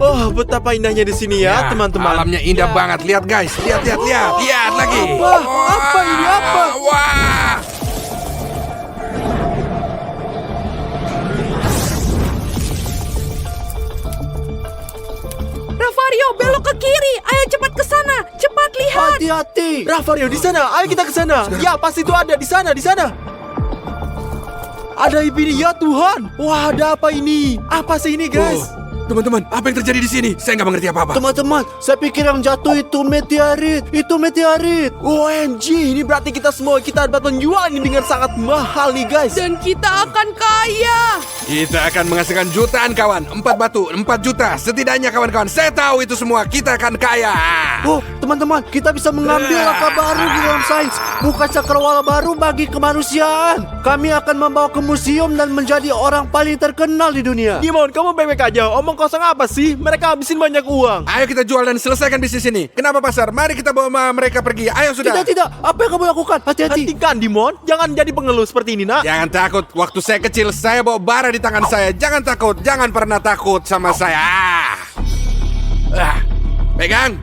Oh, betapa indahnya di sini ya, teman-teman. Alamnya indah banget. Lihat guys, lihat lagi. Apa ini, apa? Wah. Ravario, belok ke kiri. Ayo cepat ke sana. Cepat lihat. Hati-hati. Ravario di sana, ayo kita ke sana. Ya, pasti itu ada di sana, di sana. Ada ini ya Tuhan. Wah, ada apa ini? Apa sih ini, guys? Teman-teman, apa yang terjadi di sini? Saya nggak mengerti apa-apa. Teman-teman, saya pikir yang jatuh itu meteorit. Itu meteorit. OMG, ini berarti kita dapat menjual ini dengan sangat mahal nih, guys. Dan kita akan kaya. Kita akan menghasilkan jutaan kawan. 4 batu, 4 juta. Setidaknya kawan-kawan, saya tahu itu semua. Kita akan kaya. Oh, teman-teman, kita bisa mengambil langkah baru di dalam sains. Buka cakrawala baru bagi kemanusiaan. Kami akan membawa ke museum dan menjadi orang paling terkenal di dunia. Dimon, kamu baik-baik aja. Omong kosong apa sih? Mereka habisin banyak uang. Ayo kita jual dan selesaikan bisnis ini. Kenapa pasar? Mari kita bawa mereka pergi. Ayo sudah. Tidak. Apa yang kamu lakukan? Hati-hati. Hentikan, Dimon. Jangan jadi pengeluh seperti ini, nak. Jangan takut. Waktu saya kecil, saya bawa bara di tangan saya. Jangan takut. Jangan pernah takut sama saya. Pegang.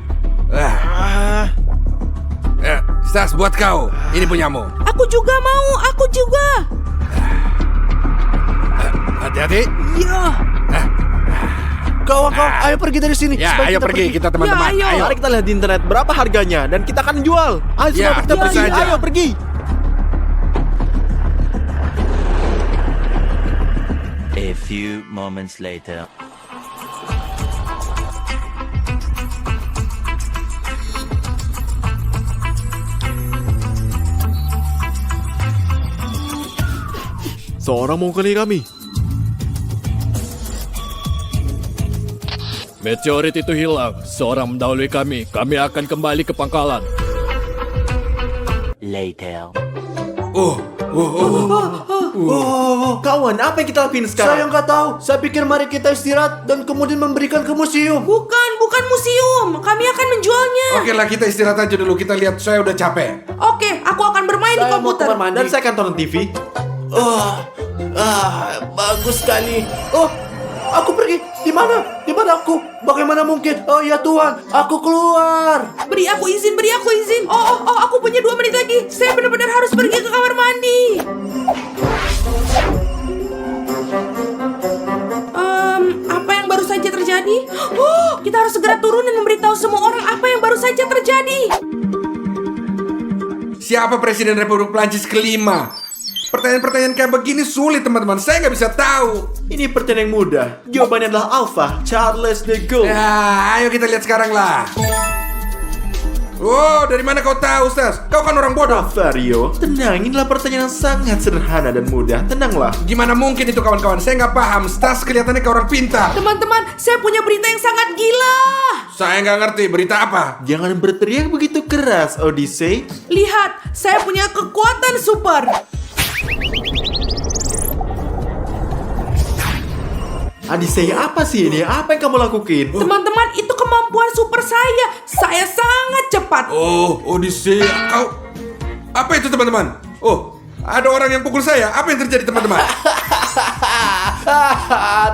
Stas, buat kau. Ini punyamu. Aku juga mau. Aku juga. Hati-hati. Ya. Kawan-kawan, ayo pergi dari sini. Ya, Sebaik ayo pergi kita teman-teman. Ya, ayo. Mari kita lihat di internet berapa harganya dan kita akan jual. Ayo Ya, semua kita tentu pergi. saja. Ayo pergi. A few moments later. Seorang mengukuli kami. Meteorit itu hilang. Seorang mendahului kami. Kami akan kembali ke pangkalan. Later. Kawan, apa yang kita lakuin Saya sekarang? nggak tahu. Saya pikir mari kita istirahat dan kemudian memberikan ke museum. Bukan museum. Kami akan menjualnya. Oke lah, kita istirahat aja dulu. Kita lihat, saya udah capek. Oke, aku akan bermain di Saya mau komputer. kamar mandi. Dan saya akan tonton TV. Bagus sekali. Oh, aku pergi. Di mana? Di mana aku? Bagaimana mungkin? Oh ya Tuhan, aku keluar. Beri aku izin. Oh, aku punya 2 menit lagi. Saya benar-benar harus pergi ke kamar mandi. Apa yang baru saja terjadi? Oh, kita harus segera turun dan memberitahu semua orang apa yang baru saja terjadi. Siapa Presiden Republik Prancis kelima? Pertanyaan-pertanyaan kayak begini sulit teman-teman. Saya nggak bisa tahu. Ini pertanyaan yang mudah. Jawabannya adalah Alpha, Charles de Gaulle. Ya, ayo kita lihat sekarang lah. Oh, dari mana kau tahu, Stas? Kau kan orang bodoh. Ravario, tenang. Inilah pertanyaan yang sangat sederhana dan mudah. Tenanglah. Gimana mungkin itu kawan-kawan? Saya nggak paham. Stas kelihatannya kayak orang pintar. Teman-teman, saya punya berita yang sangat gila. Saya nggak ngerti berita apa. Jangan berteriak begitu keras, Odyssey. Lihat, saya punya kekuatan super. Odyssey, apa sih ini? Apa yang kamu lakukan? Teman-teman, itu kemampuan super saya. Saya sangat cepat. Oh, Odyssey, kau... Apa itu teman-teman? Oh, ada orang yang pukul saya. Apa yang terjadi teman-teman?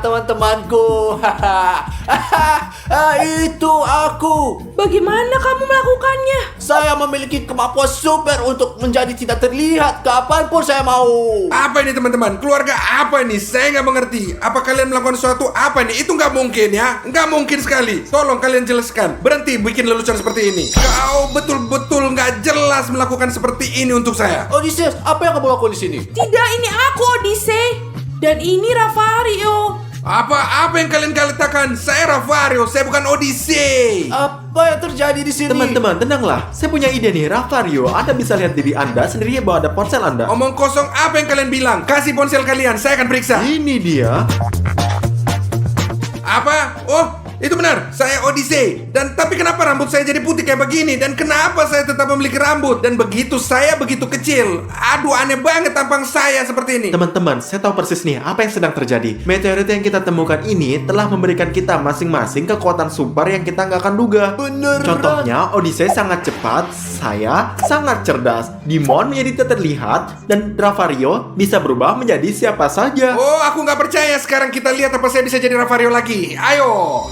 Teman-temanku. Itu aku. Bagaimana kamu melakukannya? Saya memiliki kemampuan super untuk menjadi tidak terlihat kapanpun saya mau. Apa ini teman-teman? Keluarga apa ini? Saya nggak mengerti. Apa kalian melakukan sesuatu? Apa ini? Itu nggak mungkin ya. Nggak mungkin sekali. Tolong kalian jelaskan. Berhenti bikin lelucon seperti ini. Kau betul-betul nggak jelas melakukan seperti ini untuk saya. Odysseus, apa yang kamu lakukan di sini? Tidak, ini aku, Odyssey. Dan ini Ravario. Apa yang kalian katakan? Saya Ravario, saya bukan Odyssey. Apa yang terjadi di sini? Teman-teman, tenanglah. Saya punya ide nih, Ravario. Anda bisa lihat diri Anda sendiri bahwa ada ponsel Anda. Omong kosong, apa yang kalian bilang? Kasih ponsel kalian, saya akan periksa. Ini dia. Apa? Oh, itu benar. Saya Odyssey. Dan tapi kenapa rambut saya jadi putih kayak begini? Dan kenapa saya tetap memiliki rambut? Dan begitu saya begitu kecil. Aduh, aneh banget tampang saya seperti ini. Teman-teman, saya tahu persis nih apa yang sedang terjadi. Meteorit yang kita temukan ini telah memberikan kita masing-masing kekuatan super yang kita nggak akan duga. Beneran. Contohnya, Odyssey sangat cepat, saya sangat cerdas, Dimon menjadi tidak terlihat, dan Ravario bisa berubah menjadi siapa saja. Oh, aku nggak percaya. Sekarang kita lihat apa saya bisa jadi Ravario lagi. Ayo.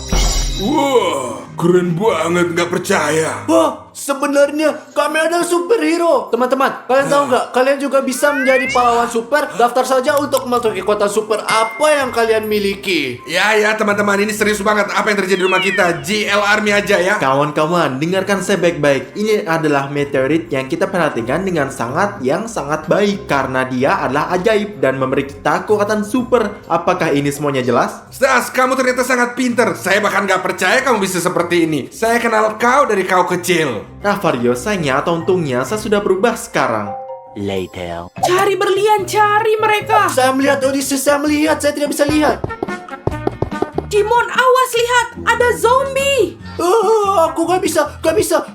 Keren banget, nggak percaya. Wah, sebenarnya kami adalah superhero. Teman-teman, kalian tahu nggak? Kalian juga bisa menjadi pahlawan super. Daftar saja untuk memasuki kekuatan super apa yang kalian miliki. Ya teman-teman, ini serius banget. Apa yang terjadi di rumah kita? GL Army aja ya. Kawan-kawan, dengarkan saya baik-baik. Ini adalah meteorit yang kita perhatikan dengan sangat baik karena dia adalah ajaib dan memberi kita kekuatan super. Apakah ini semuanya jelas? Stas, kamu ternyata sangat pinter. Saya bahkan nggak percaya kamu bisa seperti ini. Saya kenal kau dari kau kecil. Vario, sayangnya atau untungnya saya sudah berubah sekarang. Later. Cari berlian, cari mereka. Saya melihat Odysseus, saya melihat, saya tidak bisa lihat. Dimon, awas lihat, ada zombie. Aku gak bisa.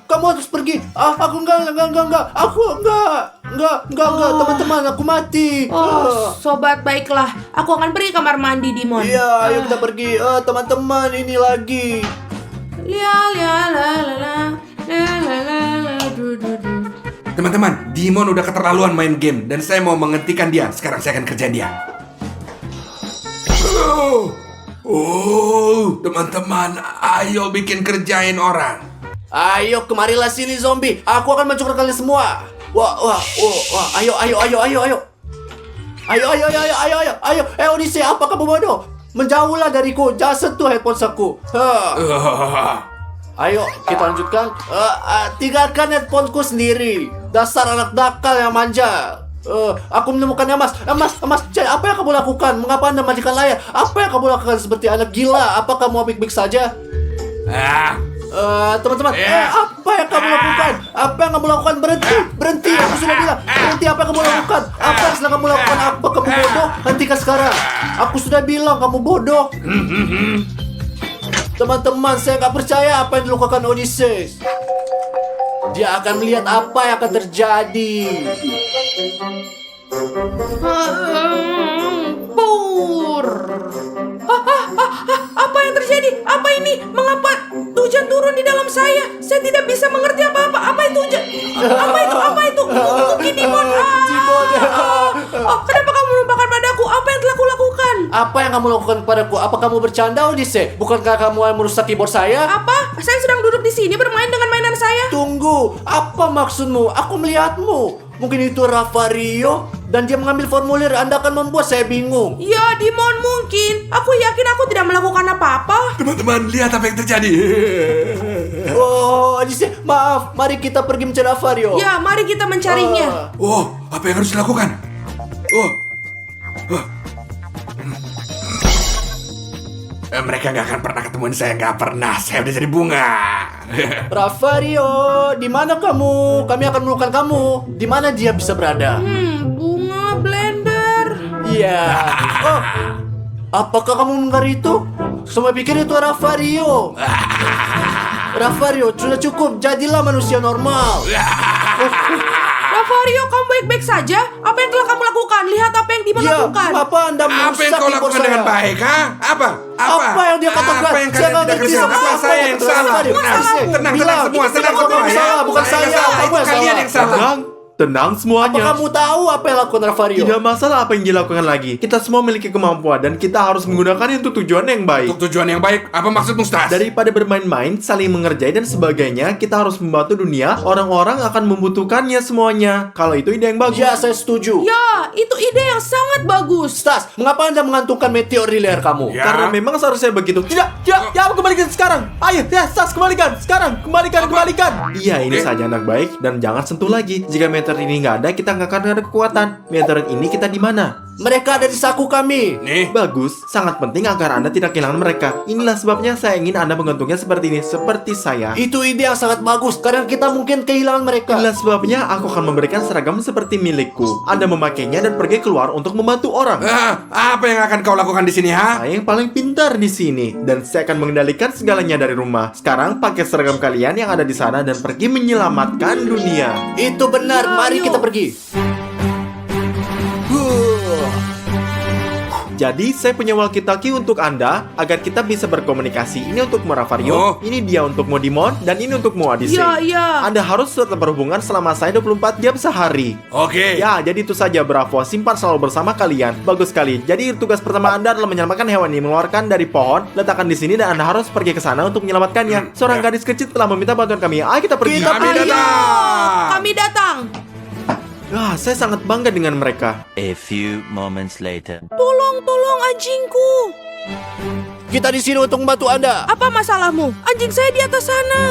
Kamu harus pergi. Aku enggak. Teman-teman, aku mati. Sobat, baiklah. Aku akan pergi kamar mandi, Dimon. Iya, ayo kita pergi. Teman-teman, ini lagi. Teman-teman, Dimon udah keterlaluan main game dan saya mau menghentikan dia. Sekarang saya akan kerjain dia. Teman-teman, ayo bikin kerjain orang. Ayo, kemarilah sini zombie. Aku akan mencoklat kalian semua. Wah. Ayo. Odysseus, apa kamu bodoh? Menjauhlah dariku. Jangan sentuh headphone aku. Ayo, kita lanjutkan. Tinggalkan headphoneku sendiri. Dasar anak nakal yang manja. Aku menemukannya, Mas. Mas, apa yang kamu lakukan? Mengapa Anda matikan layar? Apa yang kamu lakukan seperti anak gila? Apa kamu baik-baik saja? Teman-teman, apa yang kamu lakukan? Apa yang kamu lakukan? Berhenti. Aku sudah bilang, berhenti. Apa yang kamu lakukan? Apa yang sedang kamu lakukan? Apa kamu bodoh? Hentikan sekarang. Aku sudah bilang kamu bodoh. Teman-teman, saya nggak percaya apa yang dilakukan Odysseus. Dia akan melihat apa yang akan terjadi. Pur. Apa yang terjadi? Apa ini? Mengapa hujan turun di dalam saya? Saya tidak bisa mengerti apa-apa. Apa itu hujan? Apa itu? Mungkin Dimon. Kenapa kamu melupakan padaku? Apa yang telah kulakukan? Apa yang kamu lakukan padaku? Apa kamu bercanda, Odysseus? Bukankah kamu yang merusak keyboard saya? Apa? Saya sedang duduk di sini bermain dengan mainan saya. Tunggu, apa maksudmu? Aku melihatmu. Mungkin itu Vario dan dia mengambil formulir. Anda akan membuat saya bingung. Ya, Dimon mungkin. Aku yakin aku tidak melakukan apa-apa. Teman-teman, lihat apa yang terjadi. Odysseus, maaf. Mari kita pergi mencari Vario. Ya, mari kita mencarinya. Apa yang harus dilakukan? Mereka nggak akan pernah ketemuin saya, nggak pernah. Saya udah jadi bunga. Vario, di mana kamu? Kami akan menemukan kamu. Di mana dia bisa berada? Bunga blender. Iya. Apakah kamu mendengar itu? Semua pikir itu Vario. Vario, sudah cukup. Jadilah manusia normal. Vario, kamu baik-baik saja? Apa yang telah kamu lakukan? Lihat apa yang Dimon lakukan. Apa Anda Apa yang merusak kau keyboard lakukan saya? dengan baik, ha? Apa yang dia katakan? Apa yang Saya kalian nggak tidak ngerti kerjakan? apa Apa saya yang salah? Vario. Tenang Bilang, semua, ini tenang kamu semua yang ya. salah, bukan saya. Yang salah, Kamu itu yang kalian salah. yang salah. Tenang Apa semuanya. kamu tahu apa yang lakukan Vario? Tidak masalah apa yang dilakukan lagi. Kita semua memiliki kemampuan dan kita harus menggunakannya untuk tujuan yang baik. Untuk tujuan yang baik, apa maksudmu, Stas? Daripada bermain-main, saling mengerjai dan sebagainya, kita harus membantu dunia. Orang-orang akan membutuhkannya semuanya. Kalau itu ide yang bagus. Ya, saya setuju. Ya, itu ide yang sangat bagus. Stas, mengapa Anda mengantungkan meteor di leher kamu? Ya. Karena memang seharusnya begitu. Tidak, ya aku kembalikan sekarang. Ayo, ya, Stas, kembalikan. Sekarang, kembalikan. Iya, ini saja anak baik dan jangan sentuh lagi. Jika meteor ini nggak ada, kita nggak akan ada kekuatan. Meteor ini kita di mana? Mereka ada di saku kami. Nih, Bagus, sangat penting agar Anda tidak kehilangan mereka. Inilah sebabnya saya ingin Anda menggantungnya seperti ini, seperti saya. Itu ide yang sangat bagus karena kita mungkin kehilangan mereka. Inilah sebabnya aku akan memberikan seragam seperti milikku. Anda memakainya dan pergi keluar untuk membantu orang. apa yang akan kau lakukan di sini, ha? Saya yang paling pintar di sini dan saya akan mengendalikan segalanya dari rumah. Sekarang pakai seragam kalian yang ada di sana dan pergi menyelamatkan dunia. Itu benar. Ya, Mari ayo. kita pergi. Jadi saya punya walkie-talkie untuk Anda agar kita bisa berkomunikasi. Ini untuk Ravario, Oh. ini dia untuk Modimon, dan ini untuk Odyssey. Iya. Anda harus tetap berhubungan selama saya 24 jam sehari. Oke. Ya, jadi itu saja Bravo. Simpan selalu bersama kalian. Bagus sekali. Jadi tugas pertama Anda adalah menyelamatkan hewan ini, mengeluarkan dari pohon, letakkan di sini dan Anda harus pergi ke sana untuk menyelamatkannya. Seorang gadis kecil telah meminta bantuan kami. Ayo kita pergi. Kami datang. Kami datang. Saya sangat bangga dengan mereka. A few moments later. Tolong anjingku. Kita di sini untuk membantu Anda. Apa masalahmu? Anjing saya di atas sana.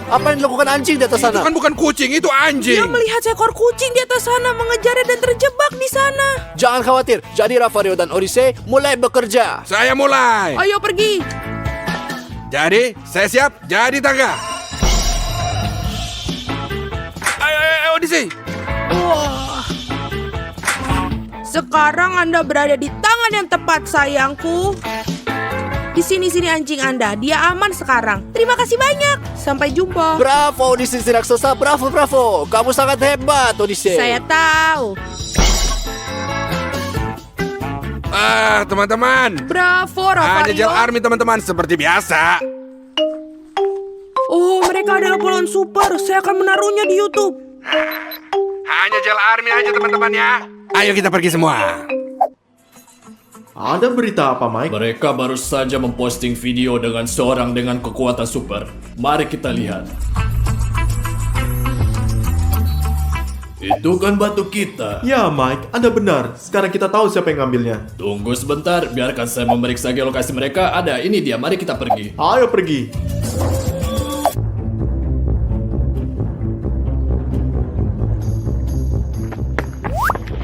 Apa yang dilakukan anjing di atas Itu sana? kan bukan kucing, itu Dia anjing. melihat seekor kucing di atas sana mengejarnya dan terjebak di sana. Jangan khawatir. Jadi Ravario dan Odyssey mulai bekerja. Saya mulai. Ayo pergi. Jadi, saya siap jadi tangga. Ayo, Odyssey. Sekarang Anda berada di tangan yang tepat, sayangku. Di sini anjing Anda. Dia aman sekarang. Terima kasih banyak. Sampai jumpa. Bravo Odyssey si raksasa. Bravo. Kamu sangat hebat Odyssey. Saya tahu. Teman-teman. Bravo, Hanya Ravario. Gel Army teman-teman, seperti biasa. Oh, mereka adalah polon super. Saya akan menaruhnya di YouTube. Hanya Gel Army aja teman-teman ya. Ayo kita pergi semua. Ada berita apa, Mike? Mereka baru saja memposting video dengan seorang dengan kekuatan super. Mari kita lihat. Itu kan batu kita. Ya, Mike, Anda benar. Sekarang kita tahu siapa yang ngambilnya. Tunggu sebentar, biarkan saya memeriksa geolokasi mereka. Ada, ini dia. Mari kita pergi. Ayo pergi.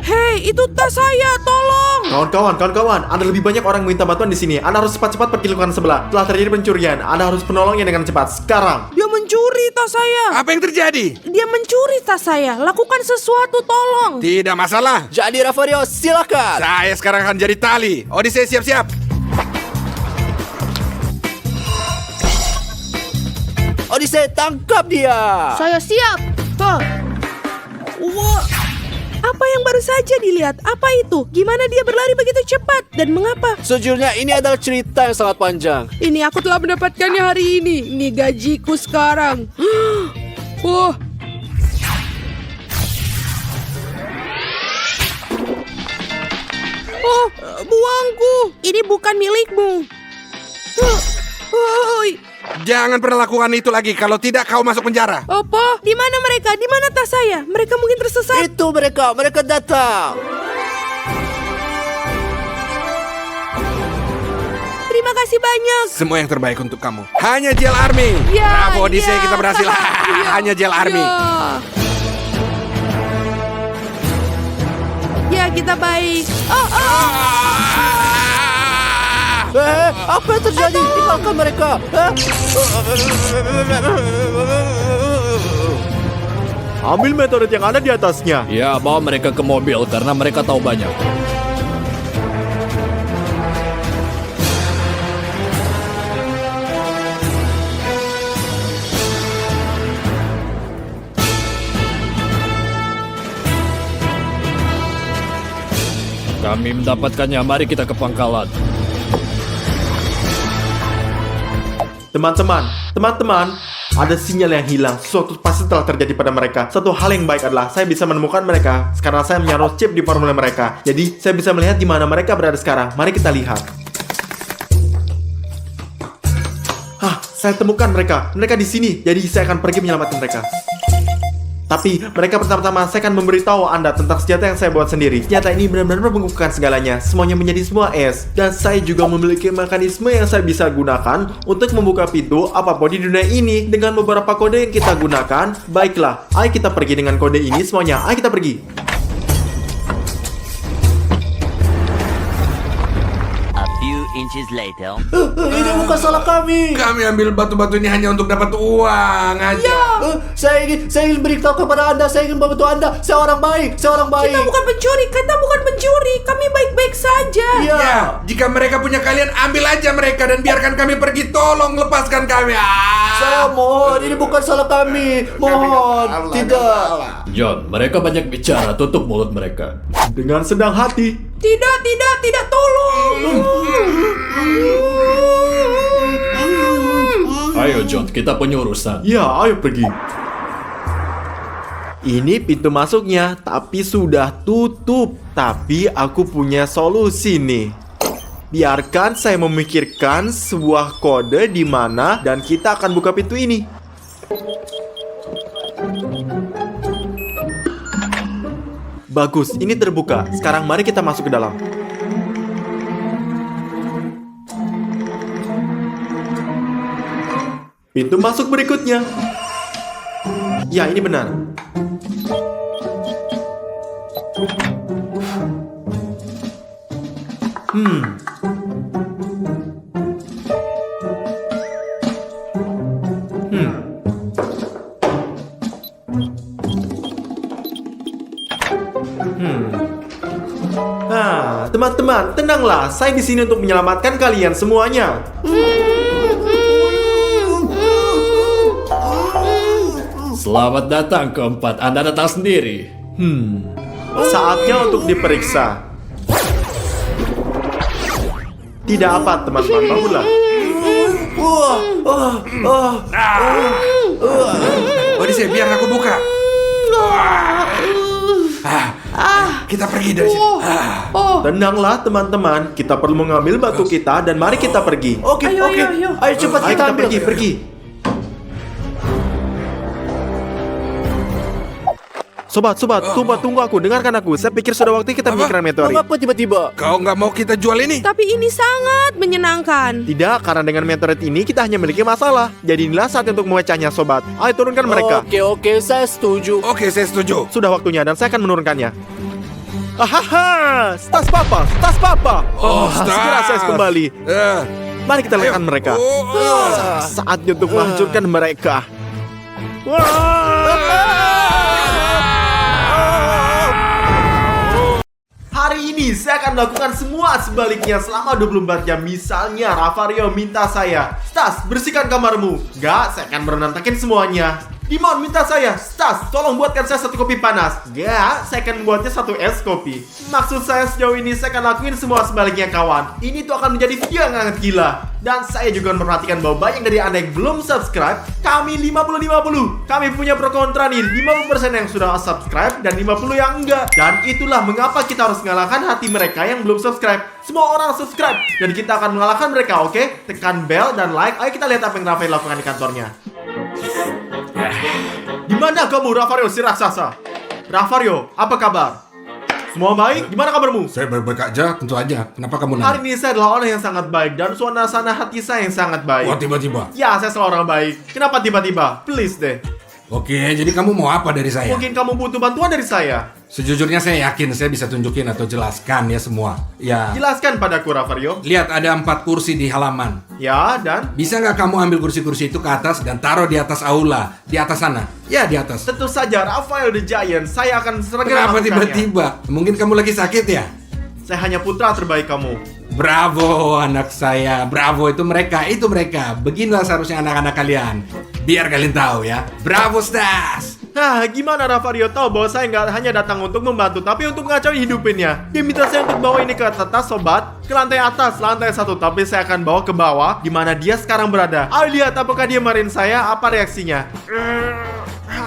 Hei, itu tas saya. Tolong. Kawan-kawan, ada lebih banyak orang yang minta bantuan di sini. Anda harus cepat-cepat pergi lingkungan sebelah. Telah terjadi pencurian. Anda harus menolongnya dengan cepat. Sekarang. Dia mencuri tas saya. Apa yang terjadi? Dia mencuri tas saya. Lakukan sesuatu, tolong. Tidak masalah. Jadi Ravario silakan. Saya sekarang akan jadi tali. Odyssey siap-siap. Odyssey tangkap dia. Saya siap. Wah. Apa yang baru saja dilihat? Apa itu? Gimana dia berlari begitu cepat? Dan mengapa? Sejujurnya ini adalah cerita yang sangat panjang. Ini aku telah mendapatkannya hari ini. Ini gajiku sekarang. Wah. Oh, buangku. Ini bukan milikmu. Oi. Jangan pernah lakukan itu lagi. Kalau tidak kau masuk penjara. Apa? Di mana mereka? Di mana tas saya? Mereka mungkin tersesat. Itu mereka datang. Terima kasih banyak. Semua yang terbaik untuk kamu. Hanya Gel Army. Ya, Bravo Odyssey, ya. kita berhasil. Ya, Hanya Gel Army. Ya, kita baik. Apa yang terjadi? Tinggalkan mereka. Ambil meteorit yang ada di atasnya. Ya, bawa mereka ke mobil karena mereka tahu banyak. Kami mendapatkannya, mari kita ke pangkalan. Teman-teman, ada sinyal yang hilang. Sesuatu pasti telah terjadi pada mereka. Satu hal yang baik adalah saya bisa menemukan mereka karena saya menaruh chip di formulir mereka. Jadi saya bisa melihat di mana mereka berada sekarang. Mari kita lihat. Saya temukan mereka. Mereka di sini. Jadi saya akan pergi menyelamatkan mereka. Tapi mereka pertama-tama saya akan memberitahu Anda tentang senjata yang saya buat sendiri. Senjata ini benar-benar membungkukkan segalanya. Semuanya menjadi semua es. Dan saya juga memiliki mekanisme yang saya bisa gunakan untuk membuka pintu apapun di dunia ini dengan beberapa kode yang kita gunakan. Baiklah, ayo kita pergi dengan kode ini semuanya. Ayo kita pergi. A few inches later. Ini bukan salah kami. Kami ambil batu-batu ini hanya untuk dapat uang aja. Saya ingin beritahu kepada Anda, saya ingin membantu Anda. Saya orang baik. Kita bukan pencuri. Kita bukan pencuri. Kami baik-baik saja. Iya. Ya, jika mereka punya kalian, ambil aja mereka dan biarkan kami pergi. Tolong lepaskan kami. Saya mohon, ini bukan salah kami. Mohon, tidak. John, mereka banyak bicara, tutup mulut mereka. Dengan senang hati, Tidak, tolong. Ayo John, kita punya urusan. Ya, ayo pergi. Ini pintu masuknya, tapi sudah tutup. Tapi aku punya solusi nih. Biarkan saya memikirkan sebuah kode di mana dan kita akan buka pintu ini. Bagus, ini terbuka. Sekarang mari kita masuk ke dalam. Pintu masuk berikutnya. Ya, ini benar. Teman-teman, tenanglah. Saya di sini untuk menyelamatkan kalian semuanya. Selamat datang keempat. Anda datang sendiri. Saatnya untuk diperiksa. Tidak apa, teman-teman. Bangunlah. Odyssey, biar aku buka. Kita pergi dari sini. Tenanglah, teman-teman. Kita perlu mengambil batu kita dan mari kita pergi. Oke. Ayo cepat Ayo kita ambil. pergi. Sobat, tunggu aku. Dengarkan aku. Saya pikir sudah waktu kita memikirkan meteorit. Mengapa tiba-tiba? Kau nggak mau kita jual ini? Tapi ini sangat menyenangkan. Tidak, karena dengan meteorit ini kita hanya memiliki masalah. Jadi inilah saat untuk memecahnya, sobat. Ayo turunkan mereka. Oke, saya setuju. Oke, saya setuju. Sudah waktunya dan saya akan menurunkannya. Ahaha, tas papa. Segera saya kembali. Mari kita lihat mereka. Saatnya untuk menghancurkan mereka. Hari ini saya akan melakukan semua sebaliknya selama 24 jam. Misalnya Ravario minta saya, Stas, bersihkan kamarmu. Enggak, saya akan berantakin semuanya. Dimon minta saya, Stas, tolong buatkan saya 1 kopi panas. Enggak, saya akan membuatnya 1 es kopi. Maksud saya sejauh ini saya akan lakuin semua sebaliknya, kawan. Ini tuh akan menjadi video yang sangat gila. Dan saya juga memperhatikan bahwa banyak dari Anda yang belum subscribe. Kami 50-50. Kami punya pro kontra nih. 50% yang sudah subscribe dan 50 yang enggak. Dan itulah mengapa kita harus mengalahkan hati mereka yang belum subscribe. Semua orang subscribe dan kita akan mengalahkan mereka, oke? Tekan bell dan like. Ayo kita lihat apa yang Rafael lakukan di kantornya. Di mana kamu, Ravario si raksasa? Ravario, apa kabar? Semua baik? Gimana kabarmu? Saya baik-baik aja, tentu aja. Kenapa kamu Hari nanya? ini saya adalah orang yang sangat baik dan suasana hati saya yang sangat baik. Oh, tiba-tiba. Ya, saya selalu orang baik. Kenapa tiba-tiba? Please deh. Oke, jadi kamu mau apa dari saya? Mungkin kamu butuh bantuan dari saya. Sejujurnya saya yakin saya bisa tunjukin atau jelaskan ya semua. Ya, Jelaskan padaku, Ravario. lihat ada 4 kursi di halaman. Ya, dan Bisa nggak kamu ambil kursi-kursi itu ke atas dan taruh di atas aula? Di atas sana. Ya, di atas. tentu saja Raphael the Giant. Saya akan segera Kenapa melakukannya. tiba-tiba? Mungkin kamu lagi sakit ya? Saya hanya putra terbaik kamu. Bravo anak saya, bravo itu mereka. Beginilah seharusnya anak-anak kalian. Biar kalian tahu ya. Bravo Stas. Nah, gimana Ravario tahu bahwa saya nggak hanya datang untuk membantu, tapi untuk ngacauin hidupinnya. Dia minta saya untuk bawa ini ke atas, sobat. Ke lantai atas, lantai 1. Tapi saya akan bawa ke bawah, di mana dia sekarang berada. Ayo lihat apakah dia marahin saya, apa reaksinya.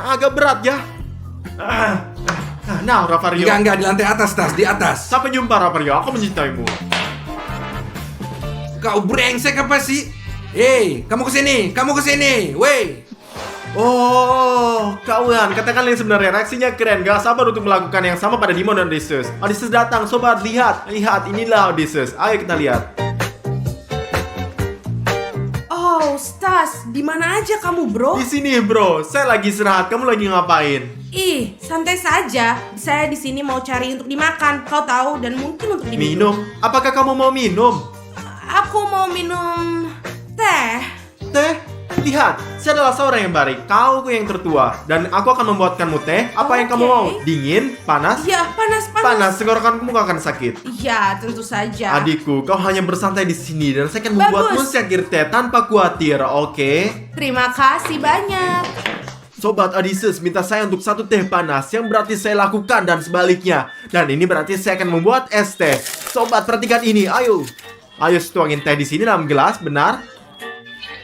Agak berat ya. Nah, Ravario. Enggak, di lantai atas, Stas, di atas. Sampai jumpa, Ravario. Aku mencintaimu. Kau brengsek apa sih? Hei, kamu kesini, wey. Oh, kawan, katakan yang sebenarnya reaksinya keren. Gak sabar untuk melakukan yang sama pada Dimon dan Odysseus. Odysseus datang, sobat, lihat, inilah Odysseus. Ayo kita lihat. Oh, Stas, di mana aja kamu, bro? Di sini, bro. Saya lagi istirahat. Kamu lagi ngapain? Ih, santai saja. Saya di sini mau cari untuk dimakan. Kau tahu, dan mungkin untuk diminum. Minum? Apakah kamu mau minum? Aku mau minum teh. Teh? Lihat, saya adalah seorang yang baik. Kau yang tertua. Dan aku akan membuatkanmu teh. Apa yang kamu Oke. mau? Dingin? Panas? Ya, panas. Panas, tenggorokanmu gak akan sakit. Ya, tentu saja. Adikku, kau hanya bersantai di sini dan saya akan Bagus. membuatmu secangkir teh tanpa khawatir, oke? Terima kasih banyak. Sobat Odysseus minta saya untuk 1 teh panas, yang berarti saya lakukan dan sebaliknya. Dan ini berarti saya akan membuat es teh. Sobat, perhatikan ini, ayo. Ayo tuangin teh di sini dalam gelas, benar?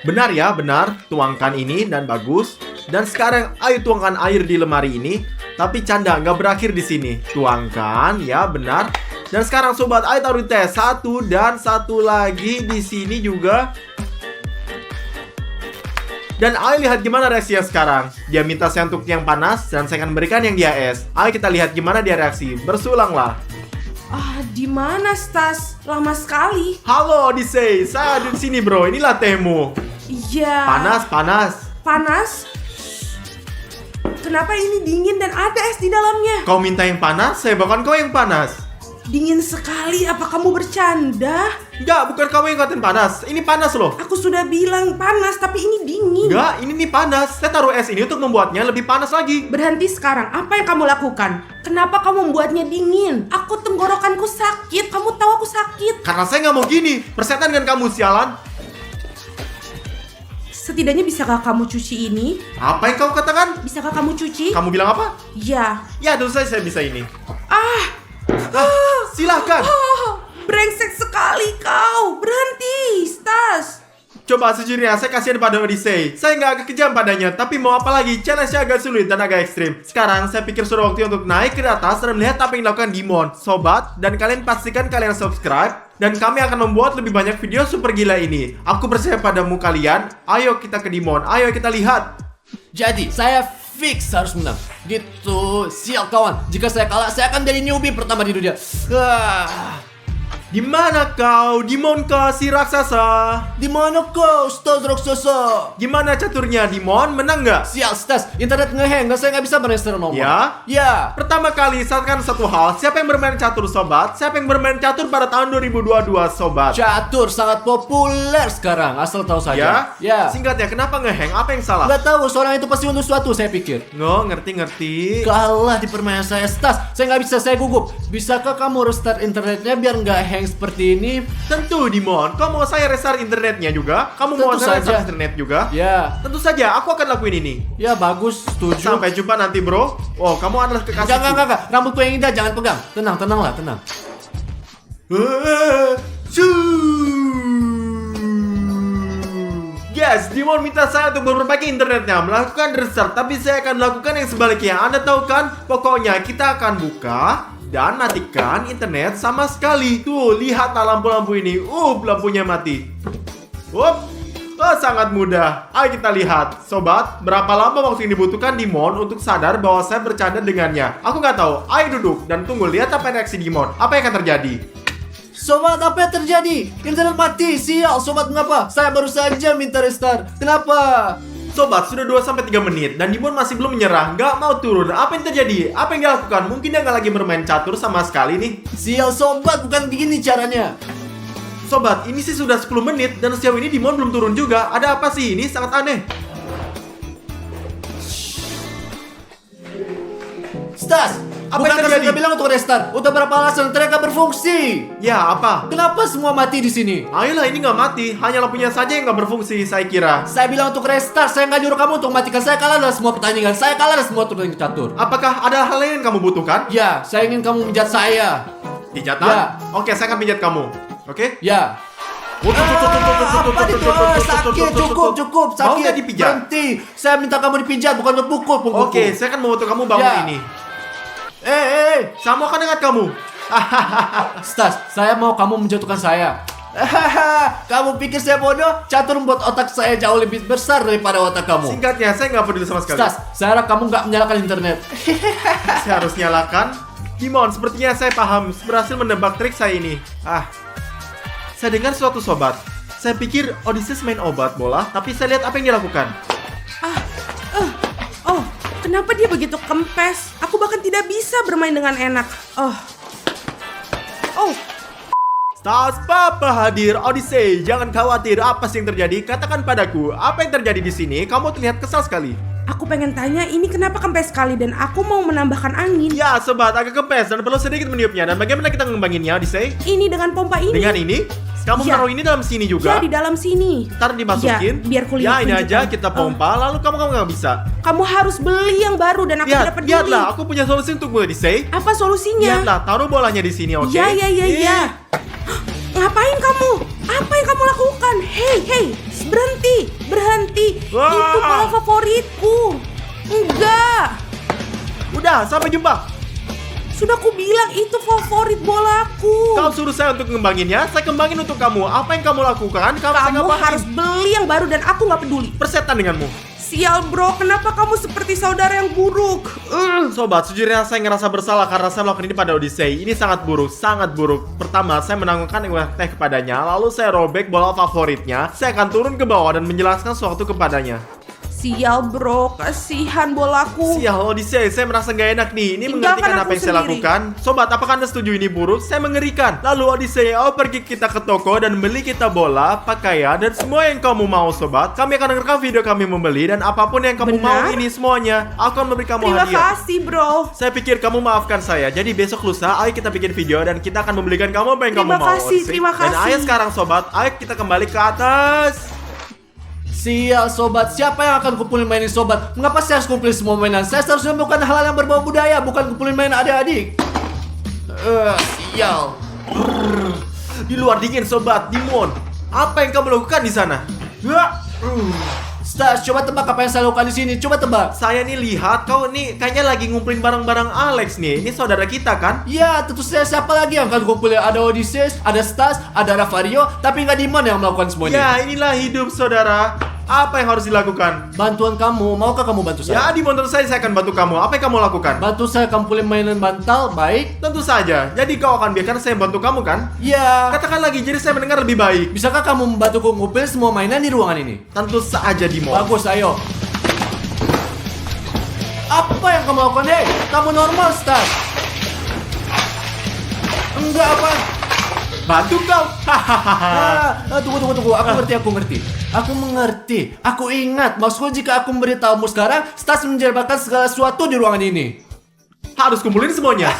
Benar ya, benar. Tuangkan ini dan bagus. Dan sekarang ayo tuangkan air di lemari ini. Tapi canda, nggak berakhir di sini. Tuangkan, ya benar. Dan sekarang sobat, ayo taruh teh 1 dan 1 lagi di sini juga. Dan ayo lihat gimana reaksinya sekarang. Dia minta saya untuk yang panas dan saya akan berikan yang dia es. Ayo kita lihat gimana dia reaksi. Bersulanglah. Di mana Stas? Lama sekali. Halo Odyssey, saya ada di sini bro. Inilah tehmu. Iya. Panas, panas. Panas? Kenapa ini dingin dan ada es di dalamnya? Kau minta yang panas, saya bawakan kau yang panas. Dingin sekali, apa kamu bercanda? Enggak, bukan kamu yang ngatain panas. Ini panas loh. Aku sudah bilang panas, tapi ini dingin. Enggak, ini nih panas. Saya taruh es ini untuk membuatnya lebih panas lagi. Berhenti sekarang, apa yang kamu lakukan? Kenapa kamu membuatnya dingin? Aku tenggorokanku sakit, kamu tahu aku sakit. Karena saya nggak mau gini. Persetan dengan kamu, sialan. Setidaknya bisakah kamu cuci ini? Apa yang kau katakan? Bisakah kamu cuci? Kamu bilang apa? Ya. Ya, tentu saja saya bisa ini. Ah, Silahkan. brengsek sekali kau. Berhenti, Stas. Coba sejujurnya, saya kasihan pada Odyssey. Saya nggak agak kejam padanya, tapi mau apa lagi? Challenge-nya agak sulit dan agak ekstrim. Sekarang, saya pikir sudah waktu untuk naik ke atas dan melihat apa yang dilakukan Dimon. Sobat, dan kalian pastikan kalian subscribe. Dan kami akan membuat lebih banyak video super gila ini. Aku percaya padamu kalian. Ayo kita ke Dimon, ayo kita lihat. Jadi, saya fix harus menang. Gitu, sial kawan. Jika saya kalah, saya akan jadi newbie pertama di dunia. Di mana kau, Dimon kah si raksasa? Di mana kau, Stas raksasa? Gimana caturnya, Dimon? Menang nggak? Sial, Stas. Internet ngeheng, saya nggak bisa bermain normal. Ya? Ya. Pertama kali, saatkan satu hal. Siapa yang bermain catur, sobat? Siapa yang bermain catur pada tahun 2022, sobat? Catur sangat populer sekarang, asal tahu saja. Ya? Singkatnya, kenapa ngeheng? Apa yang salah? Nggak tahu, seorang itu pasti untuk suatu, saya pikir. Ngerti. Kalah di permainan saya, Stas. Saya nggak bisa, saya gugup. Bisakah kamu restart internetnya biar nggak hang seperti ini? Tentu, Dimon. Kau mau saya restart internetnya juga? Kamu mau Tentu saya saja. restart internet juga? Ya. Tentu saja, aku akan lakuin ini. Ya bagus, setuju. Sampai jumpa nanti, bro. Oh, kamu adalah kekasihku. Enggak. Rambutku yang indah, jangan pegang. Tenanglah, tenang. Yes, Dimon minta saya untuk memperbaiki internetnya, melakukan restart, tapi saya akan lakukan yang sebaliknya. Anda tahu kan? Pokoknya kita akan buka dan matikan internet sama sekali. Tuh, lihatlah lampu-lampu ini. Lampunya mati. Sangat mudah. Ayo kita lihat. Sobat, berapa lama waktu yang dibutuhkan Dimon untuk sadar bahwa saya bercanda dengannya? Aku nggak tahu. Ayo duduk dan tunggu lihat apa reaksi Dimon. Apa yang akan terjadi? Sobat, apa yang terjadi? Internet mati, sial. Sobat, mengapa? Saya baru saja minta restart. Kenapa? Sobat, sudah 2-3 menit dan Dimon masih belum menyerah, nggak mau turun. Apa yang terjadi? Apa yang dia lakukan? Mungkin dia nggak lagi bermain catur sama sekali nih. Sial, sobat, bukan begini caranya. Sobat, ini sih sudah 10 menit dan sejauh ini Dimon belum turun juga. Ada apa sih? Ini sangat aneh. Stas, Apa yang bukankah terjadi? sudah bilang untuk restart? Udah berapa alasan ternyata berfungsi? Ya, apa? Kenapa semua mati di sini? Ayolah, ini nggak mati. Hanya lampunya saja yang nggak berfungsi, saya kira. Saya bilang untuk restart, saya nggak nyuruh kamu untuk matikan. Saya kalah dalam semua pertandingan. Saya kalah dalam semua turnamen catur. Apakah ada hal lain yang kamu butuhkan? Ya, saya ingin kamu menjat saya. Pijatan? Ya. Oke, saya akan pijat kamu. Oke? Ya. Apa itu? Sakit, cukup, sakit. Mau nggak dipijat? Berhenti. Saya minta kamu dipijat, bukan untuk pukul punggungku. Oke, saya akan membantu kamu bangun Ya. ini. Eh. Saya mau akan dengar kamu. Stas, saya mau kamu menjatuhkan saya. Kamu pikir saya bodoh? Catur membuat otak saya jauh lebih besar daripada otak kamu. Singkatnya, saya nggak peduli sama sekali. Stas, saya harap kamu nggak menyalakan internet. Saya harus nyalakan. Dimon, sepertinya saya paham. Berhasil menebak trik saya ini. Saya dengar suatu sobat. Saya pikir Odysseus main obat bola, tapi saya lihat apa yang dia lakukan. Oh, kenapa dia begitu kempes? Aku bahkan tidak bisa bermain dengan enak. Oh. Stas, Papa hadir. Odyssey, jangan khawatir. Apa sih yang terjadi? Katakan padaku, apa yang terjadi di sini? Kamu terlihat kesal sekali. Aku pengen tanya ini kenapa kempes sekali dan aku mau menambahkan angin. Ya, sobat, agak kempes dan perlu sedikit meniupnya. Dan bagaimana kita mengembanginnya, Odyssey? Ini dengan pompa ini. Dengan ini? Kamu Ya. taruh ini dalam sini Ya, juga. di dalam sini. Ntar dimasukin. Ya, biar kulihat Ya, ini aja tunjukkan. kita pompa. Lalu kamu nggak bisa. Kamu harus beli yang baru dan aku tidak peduli. Lihatlah, aku punya solusi untuk Odyssey. Apa solusinya? Lihatlah, taruh bolanya di sini, oke? Ya. Ih, Ngapain kamu? Apa yang kamu lakukan? Hei, berhenti. Wah. Itu bola favoritku. Enggak. Udah, sampai jumpa. Sudah ku bilang itu favorit bolaku. Kau suruh saya untuk ngembanginnya, saya kembangin untuk kamu. Apa yang kamu lakukan? Saya Kamu ngapain? harus beli yang baru dan aku nggak peduli. Persetan denganmu. Sial bro, kenapa kamu seperti saudara yang buruk? Sobat, sejujurnya saya ngerasa bersalah karena saya melakukan ini pada Odyssey. Ini sangat buruk. Pertama, saya menanggungkan teh kepadanya, lalu saya robek bola favoritnya. Saya akan turun ke bawah dan menjelaskan sesuatu kepadanya. Sial bro, kasihan bolaku. Sial, Odyssey, saya merasa nggak enak nih. Ini Tinggalkan menggantikan aku apa yang saya sendiri. lakukan. Sobat, apakah Anda setuju ini buruk? Saya mengerikan. Lalu Odyssey, pergi kita ke toko dan beli kita bola, pakaian, dan semua yang kamu mau, sobat. Kami akan rekam video kami membeli dan apapun yang kamu mau Benar? ini semuanya. Aku akan memberi kamu Terima hadiah. kasih bro. Saya pikir kamu maafkan saya. Jadi besok lusa, ayo kita bikin video dan kita akan membelikan kamu apa yang kamu Terima mau. kasih, Odyssey. terima Dan ayo kasih. sekarang sobat, ayo kita kembali ke atas. Sial sobat, siapa yang akan kumpulin mainan sobat? Mengapa saya harus kumpulin semua mainan? Saya seharusnya melakukan hal yang berbau budaya, bukan kumpulin mainan adik-adik. Sial. Di luar dingin sobat, Dimon. Apa yang kamu lakukan di sana? Stas, coba tebak apa yang saya lakukan di sini. Coba tebak. Saya nih lihat kau nih kayaknya lagi ngumpulin barang-barang Alex nih. Ini saudara kita kan? Ya, tentu saja siapa lagi yang akan kumpulin? Ada Odysseus, ada Stas, ada Ravario, tapi nggak Dimon yang melakukan semuanya. Ya, inilah hidup saudara. Apa yang harus dilakukan? Bantuan kamu, maukah kamu bantu Ya, saya? Dimon, tentu saja saya akan bantu kamu. Apa yang kamu lakukan? Bantu saya kumpulin mainan bantal, baik? Tentu saja. Jadi kau akan biarkan saya bantu kamu kan? Ya. Katakan lagi, jadi saya mendengar lebih baik. Bisakah kamu membantuku ngumpulin semua mainan di ruangan ini? Tentu saja, Dimon. Bagus, ayo. Apa yang kamu lakukan, hei? Kamu normal, Stas. Enggak apa? Bantu kau. Hahaha. Tunggu. Aku ngerti. Aku mengerti. Aku ingat. Maksudku jika aku memberitahumu sekarang, Stas menjelaskan segala sesuatu di ruangan ini. Harus kumpulin semuanya.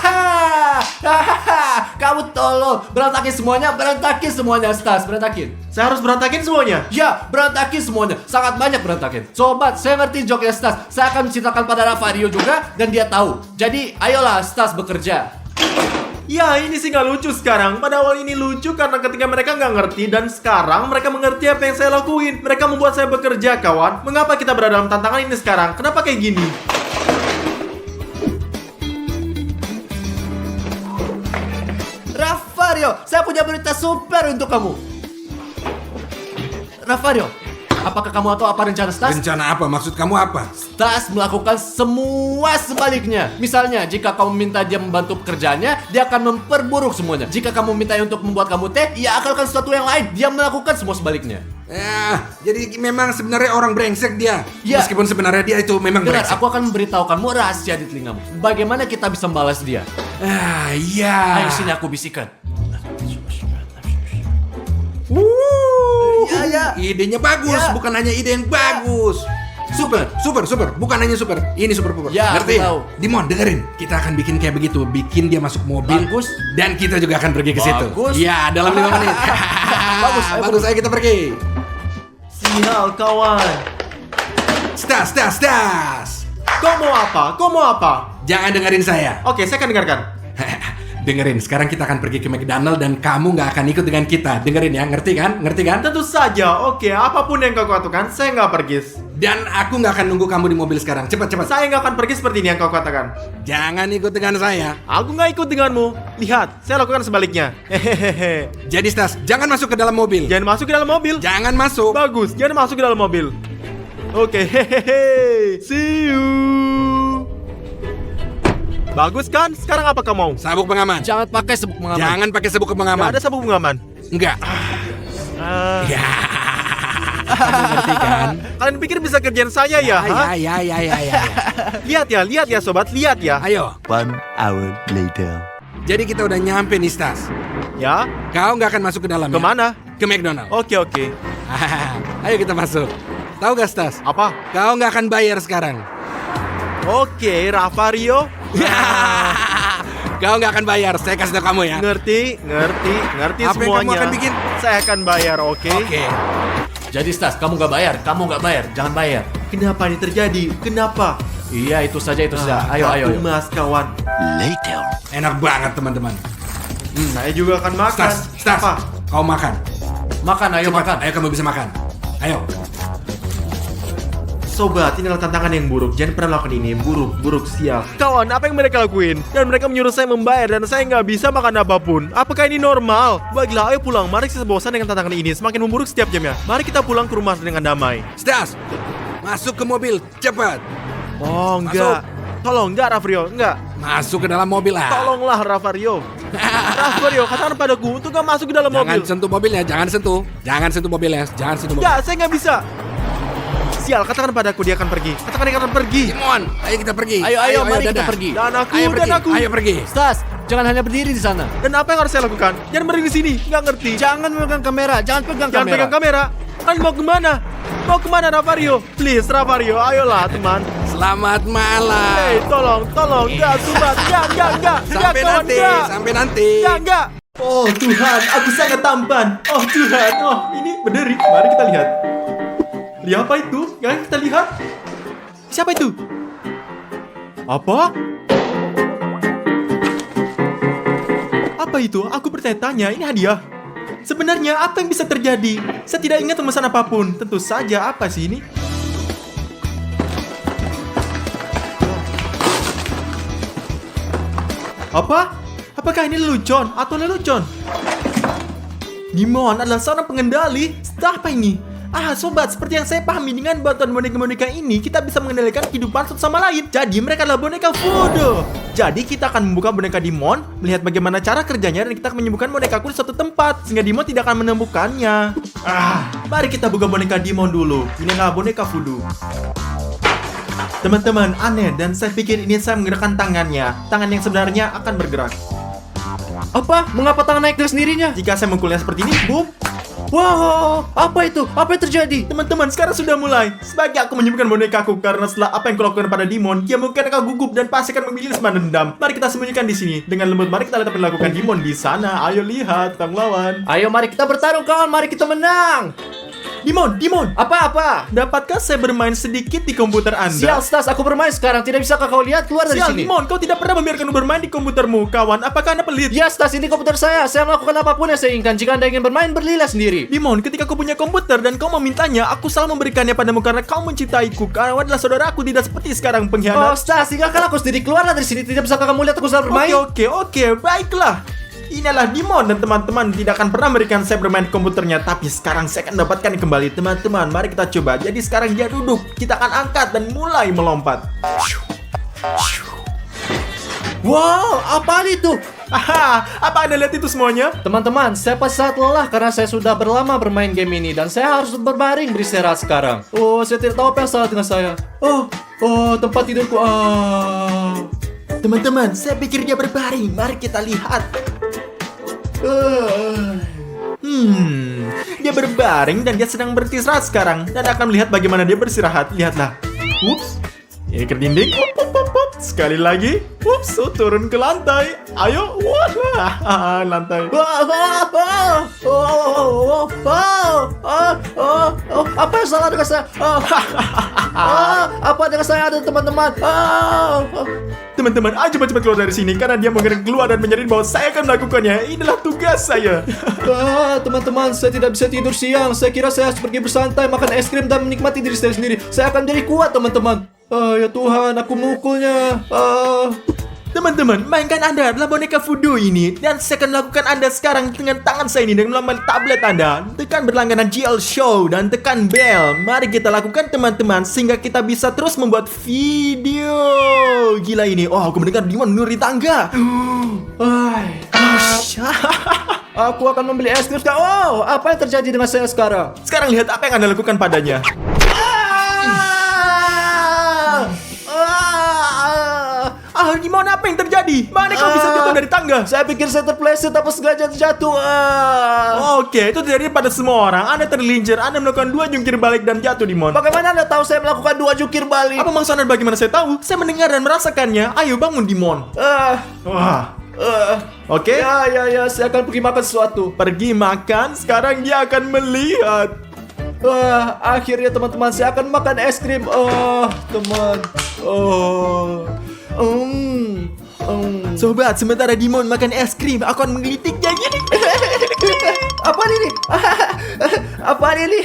Kamu tolong. Berantakin semuanya, Stas. Berantakin. Saya harus berantakin semuanya. Ya, berantakin semuanya. Sangat banyak berantakin. Sobat, saya ngerti joknya Stas. Saya akan menceritakan pada Ravario juga, dan dia tahu. Jadi, ayolah Stas bekerja. Ya, ini sih nggak lucu sekarang. Pada awal ini lucu karena ketika mereka nggak ngerti dan sekarang mereka mengerti apa yang saya lakuin. Mereka membuat saya bekerja, kawan. Mengapa kita berada dalam tantangan ini sekarang? Kenapa kayak gini? Ravario, saya punya berita super untuk kamu. Ravario, apakah kamu tahu apa rencana Stas? Rencana apa? Maksud kamu apa? Stas melakukan semua sebaliknya. Misalnya, jika kamu minta dia membantu pekerjaannya, dia akan memperburuk semuanya. Jika kamu minta untuk membuat kamu teh, ia akan melakukan sesuatu yang lain. Dia melakukan semua sebaliknya. Jadi memang sebenarnya orang brengsek dia. Ya. Meskipun sebenarnya dia itu memang Dengar, brengsek. aku akan memberitahukanmu rahasia di telingamu. Bagaimana kita bisa membalas dia? Iya. Ayo sini aku bisikan. Ya. Idenya bagus, Ya. bukan hanya ide yang bagus. Super. Bukan hanya super. Ini super. Ya, Ngerti? aku tahu. Dimon, dengerin. Kita akan bikin kayak begitu. Bikin dia masuk mobil. Bagus. Dan kita juga akan pergi ke situ. Bagus. Iya, dalam 5 menit. Bagus, ayo kita pergi. Sial, kawan. Stas. Kau mau apa? Jangan dengerin saya. Oke, saya akan dengarkan. Dengerin, sekarang kita akan pergi ke McDonald dan kamu nggak akan ikut dengan kita. Dengerin ya, ngerti kan? Tentu saja. Oke, apapun yang kau katakan, saya nggak pergi. Dan aku nggak akan nunggu kamu di mobil sekarang. Cepat. Saya nggak akan pergi seperti ini yang kau katakan. Jangan ikut dengan saya. Aku nggak ikut denganmu. Lihat, saya lakukan sebaliknya. Hehehe. Jadi Stas, jangan masuk ke dalam mobil. Jangan masuk ke dalam mobil. Jangan masuk. Bagus, jangan masuk ke dalam mobil. Oke, hehehe. See you. Bagus kan? Sekarang apa kamu mau? Sabuk pengaman. Jangan pakai sabuk pengaman. Jangan pakai sabuk Gak pengaman. ada sabuk pengaman. Enggak. Ah, Ya. Kamu ngerti kan? Kalian pikir bisa kerjaan saya ya? Ha? Ya. Lihat ya sobat, lihat ya. Ayo. 1 hour later. Jadi kita udah nyampe nih Stas. Ya, Kau nggak akan masuk ke dalam. kemana? Ke McDonald. Oke. Ayo kita masuk. Tahu gak Stas? Apa? Kau nggak akan bayar sekarang. Oke, Ravario. Kau nggak akan bayar, saya kasih tahu kamu ya. Ngerti Apa yang kamu semuanya. akan bikin? Saya akan bayar, oke? Oke. Jadi Stas, kamu nggak bayar, jangan bayar. Kenapa ini terjadi? Kenapa? Iya, itu saja. Ayo. Mas kawan. Later. Enak banget teman-teman. Saya juga akan makan. Stas, Apa? kau makan. Makan, ayo Cepat, makan. ayo kamu bisa makan. Ayo. Sobat, inilah tantangan yang buruk. Jangan pernah lakukan ini. Buruk, sial. Kawan, apa yang mereka lakuin? Dan mereka menyuruh saya membayar dan saya nggak bisa makan apapun. Apakah ini normal? Baiklah, ayo pulang. Mari kita bosan dengan tantangan ini. Semakin memburuk setiap jamnya. Mari kita pulang ke rumah dengan damai. Stas, masuk ke mobil, cepat. Oh, enggak. Tolong, enggak, Raffario. Enggak. Masuk ke dalam mobil lah. Tolonglah, Raffario. Raffario, katakan padaku untuk gak masuk ke dalam Jangan mobil. sentuh mobilnya, jangan sentuh mobilnya, jangan sentuh mobil. Enggak, saya nggak bisa. Sial, katakan padaku dia akan pergi. Katakan dia akan pergi. Timon, ayo kita pergi. Ayo, mari kita dadah. pergi. Dan aku, Ayo dan pergi, aku. ayo pergi. Stas, jangan hanya berdiri di sana. Dan apa yang harus saya lakukan? Jangan berdiri di sini. Nggak ngerti. Jangan memegang kamera, jangan pegang Jangan kamera. pegang kamera. Kalian mau kemana? Mau kemana, Raffario? Please, Raffario, ayolah, teman. Selamat malam. Hei, tolong. Enggak, Subat. Enggak. Sampai kawan, nanti, enggak. sampai nanti. Enggak. Oh Tuhan, aku sangat tampan. Oh Tuhan, ini berdiri. Mari kita lihat. Lihat apa itu? Yang kita lihat? Siapa itu? Apa? Apa itu? Aku bertanya-tanya, ini hadiah. Sebenarnya apa yang bisa terjadi? Saya tidak ingat memesan apapun. Tentu saja, apa sih ini? Apa? Apakah ini lelucon atau lelucon? Dimon adalah seorang pengendali. Apa ini? Sobat, seperti yang saya pahami, dengan bantuan boneka-boneka ini kita bisa mengendalikan kehidupan satu sama lain. Jadi mereka adalah boneka voodoo. Jadi kita akan membuka boneka Dimon, melihat bagaimana cara kerjanya, dan kita akan menyembuhkan bonekaku di suatu tempat sehingga Dimon tidak akan menemukannya. Mari kita buka boneka Dimon dulu. Ini adalah boneka voodoo. Teman-teman, aneh, dan saya pikir ini saya menggerakkan tangannya. Tangan yang sebenarnya akan bergerak. Apa? Mengapa tangan naik dari sendirinya? Jika saya memukulnya seperti ini, boom. Wow, apa itu? Apa yang terjadi? Teman-teman, sekarang sudah mulai. Sebaiknya aku menyembuhkan bonekaku karena setelah apa yang kulakukan pada Dimon, dia mungkin akan gugup dan pasti akan memilih semangat dendam. Mari kita sembunyikan di sini. Dengan lembut, mari kita lihat apa yang dilakukan Dimon di sana. Ayo lihat, tentang lawan. Ayo mari kita bertarung kawan, mari kita menang. Dimon. Apa? Dapatkah saya bermain sedikit di komputer Sial Anda? Stas, aku bermain sekarang. Tidak bisakah kau lihat keluar dari Sial, sini? Dimon, kau tidak pernah membiarkanku bermain di komputermu, kawan. Apakah Anda pelit? Ya Stas, ini komputer saya. Saya melakukan apapun yang saya inginkan. Jika Anda ingin bermain, belilah sendiri. Dimon, ketika kau punya komputer dan kau memintanya, aku selalu memberikannya padamu karena kau mencintaiku. Kau adalah saudaraku, tidak seperti sekarang Oh pengkhianat. Stas, tinggalkan aku sendiri. Keluarlah dari sini. Tidak bisakah kamu lihat aku sedang bermain? Oke, baiklah. Inilah Dimon dan teman-teman tidak akan pernah memberikan saya bermain komputernya. Tapi sekarang saya akan dapatkan kembali. Teman-teman, mari kita coba. Jadi sekarang dia duduk. Kita akan angkat dan mulai melompat. Wow, apa itu? Apa Anda lihat itu semuanya? Teman-teman, saya pasti sangat lelah karena saya sudah berlama bermain game ini dan saya harus berbaring beristirahat sekarang. Oh, saya tidak tahu apa yang salah dengan saya. Oh, tempat tidurku. Teman-teman, saya pikir dia berbaring. Mari kita lihat. Dia berbaring dan dia sedang beristirahat sekarang. Dan akan melihat bagaimana dia beristirahat. Lihatlah. Ups. Ini ke dinding. Up. Sekali lagi. Ups. Turun ke lantai. Ayo. Wah. Lantai. Apa yang salah dengan saya? Apa dengan saya ada teman-teman? Teman-teman, ayo cepat-cepat keluar dari sini. Karena dia mungkin keluar dan menjadi bahwa saya akan melakukannya. Inilah tugas saya. Teman-teman, saya tidak bisa tidur siang. Saya kira saya harus pergi bersantai, makan es krim dan menikmati diri saya sendiri. Saya akan menjadi kuat, teman-teman. Ya Tuhan, aku memukulnya. Teman-teman, mainkan Anda adalah boneka voodoo ini. Dan saya akan melakukan Anda sekarang dengan tangan saya ini, dengan melalui tablet Anda. Tekan berlangganan GL Show dan tekan bell. Mari kita lakukan teman-teman, sehingga kita bisa terus membuat video. Gila ini. Aku mendengar Dimon menuruni tangga. Aku akan membeli es krim sekarang. Apa yang terjadi dengan saya sekarang? Sekarang lihat apa yang Anda lakukan padanya. Dimon, apa yang terjadi? Mana kau bisa jatuh dari tangga? Saya pikir saya terpleset apa sengaja jatuh. Oke, itu terjadi pada semua orang. Anda tergelincir, Anda melakukan 2 jungkir balik dan jatuh, Dimon. Bagaimana Anda tahu saya melakukan 2 jungkir balik? Apa maksud Anda bagaimana saya tahu? Saya mendengar dan merasakannya. Ayo bangun, Dimon. Oke? Ya, saya akan pergi makan sesuatu. Pergi makan, sekarang dia akan melihat. Akhirnya teman-teman, saya akan makan es krim. Teman. Sobat, sementara Dimon makan es krim, aku akan menggelitiknya gini. Apa ini? Apa ini?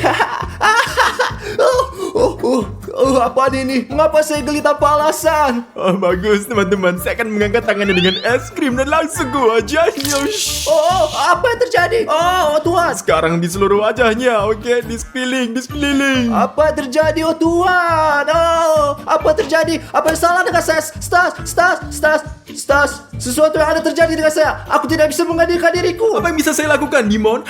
Apa ini? Mengapa saya geli tanpa alasan? Bagus teman-teman, saya akan mengangkat tangannya dengan es krim dan langsung ke wajahnya. Apa yang terjadi? Tuhan. Sekarang di seluruh wajahnya, oke, di sekeliling. Apa yang terjadi, Tuhan? Apa yang terjadi? Apa yang salah dengan saya? Stas, sesuatu yang ada terjadi dengan saya. Aku tidak bisa menghadirkan diriku. Apa yang bisa saya lakukan, Dimon?